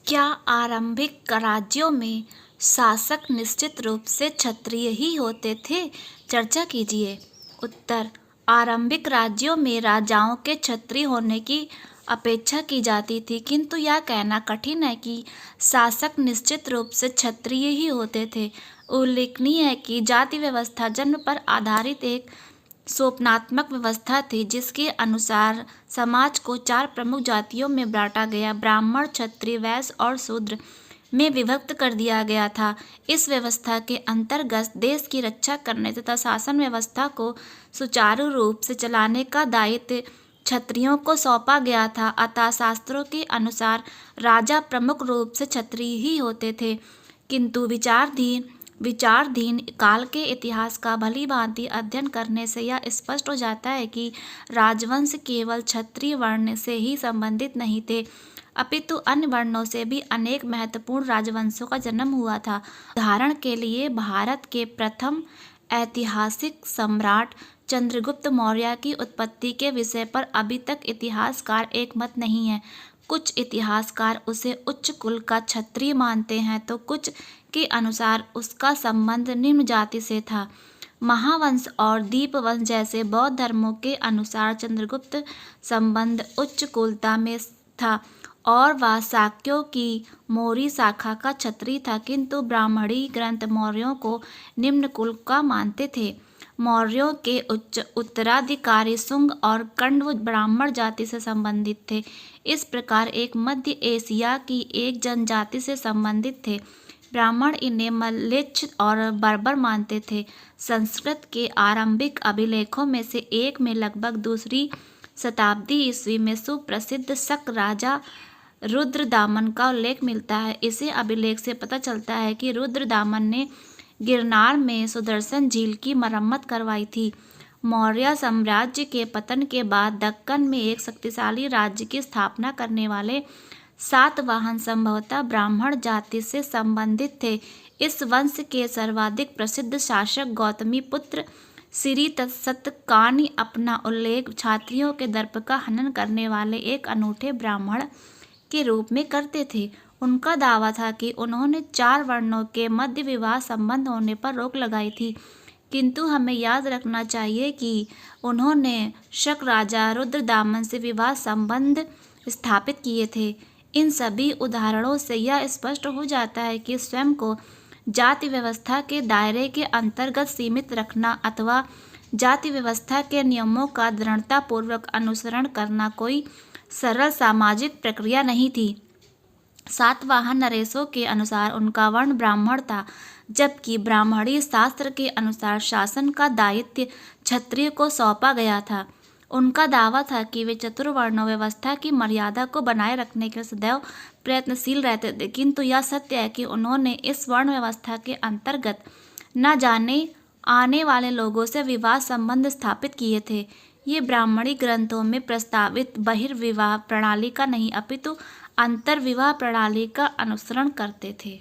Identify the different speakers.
Speaker 1: क्या आरंभिक राज्यों में शासक निश्चित रूप से क्षत्रिय ही होते थे? चर्चा कीजिए। उत्तर: आरंभिक राज्यों में राजाओं के क्षत्रिय होने की अपेक्षा की जाती थी, किंतु यह कहना कठिन है कि शासक निश्चित रूप से क्षत्रिय ही होते थे। उल्लेखनीय है कि जाति व्यवस्था जन्म पर आधारित एक स्वप्नात्मक व्यवस्था थी, जिसके अनुसार समाज को 4 प्रमुख जातियों में बांटा गया, ब्राह्मण, क्षत्रिय, वैश्य और शूद्र में विभक्त कर दिया गया था। इस व्यवस्था के अंतर्गत देश की रक्षा करने तथा शासन व्यवस्था को सुचारू रूप से चलाने का दायित्व क्षत्रियों को सौंपा गया था। अतः शास्त्रों के अनुसार राजा प्रमुख रूप से क्षत्रिय ही होते थे, किंतु विचाराधीन काल के इतिहास का भलीभांति अध्ययन करने से यह स्पष्ट हो जाता है कि राजवंश केवल क्षत्रिय वर्ण से ही संबंधित नहीं थे, अपितु अन्य वर्णों से भी अनेक महत्वपूर्ण राजवंशों का जन्म हुआ था। उदाहरण के लिए, भारत के प्रथम ऐतिहासिक सम्राट चंद्रगुप्त मौर्य की उत्पत्ति के विषय पर अभी तक इतिहासकार एकमत नहीं है। कुछ इतिहासकार उसे उच्च कुल का क्षत्रिय मानते हैं, तो कुछ के अनुसार उसका संबंध निम्न जाति से था। महावंश और दीपवंश जैसे बौद्ध धर्मों के अनुसार चंद्रगुप्त संबंध उच्च कुलता में था और वह शाक्यों की मौर्य शाखा का क्षत्रिय था, किंतु ब्राह्मणी ग्रंथ मौर्यों को निम्न कुल का मानते थे। मौर्यों के उच्च उत्तराधिकारी शुंग और कण्व ब्राह्मण जाति से संबंधित थे। इस प्रकार एक मध्य एशिया की एक जनजाति से संबंधित थे। ब्राह्मण इन्हें म्लेच्छ और बर्बर मानते थे। संस्कृत के आरंभिक अभिलेखों में से एक में लगभग दूसरी शताब्दी ईस्वी में सुप्रसिद्ध शक राजा रुद्रदामन का उल्लेख मिलता है। इसे अभिलेख से पता चलता है कि रुद्रदामन ने गिरनार में सुदर्शन झील की मरम्मत करवाई थी। मौर्य साम्राज्य के पतन के बाद दक्कन में एक शक्तिशाली राज्य की स्थापना करने वाले सातवाहन संभवतः ब्राह्मण जाति से संबंधित थे। इस वंश के सर्वाधिक प्रसिद्ध शासक गौतमी पुत्र श्री शतकानि अपना उल्लेख क्षत्रियों के दर्प का हनन करने वाले एक अनूठे ब्राह्मण के रूप में करते थे। उनका दावा था कि उन्होंने 4 वर्णों के मध्य विवाह संबंध होने पर रोक लगाई थी, किंतु हमें याद रखना चाहिए कि उन्होंने शक राजा रुद्रदामन से विवाह संबंध स्थापित किए थे। इन सभी उदाहरणों से यह स्पष्ट हो जाता है कि स्वयं को जाति व्यवस्था के दायरे के अंतर्गत सीमित रखना अथवा जाति व्यवस्था के नियमों का दृढ़तापूर्वक अनुसरण करना कोई सरल सामाजिक प्रक्रिया नहीं थी। सातवाहन नरेशों के अनुसार उनका वर्ण ब्राह्मण था, जबकि ब्राह्मणी शास्त्र के अनुसार शासन का दायित्व क्षत्रिय को सौंपा गया था। उनका दावा था कि वे चतुर्वर्ण व्यवस्था की मर्यादा को बनाए रखने के लिए सदैव प्रयत्नशील रहते थे, किंतु यह सत्य है कि उन्होंने इस वर्ण व्यवस्था के अंतर्गत न जाने आने वाले लोगों से विवाह संबंध स्थापित किए थे। ये ब्राह्मणी ग्रंथों में प्रस्तावित बहिर्विवाह प्रणाली का नहीं, अपितु अंतर्विवाह प्रणाली का अनुसरण करते थे।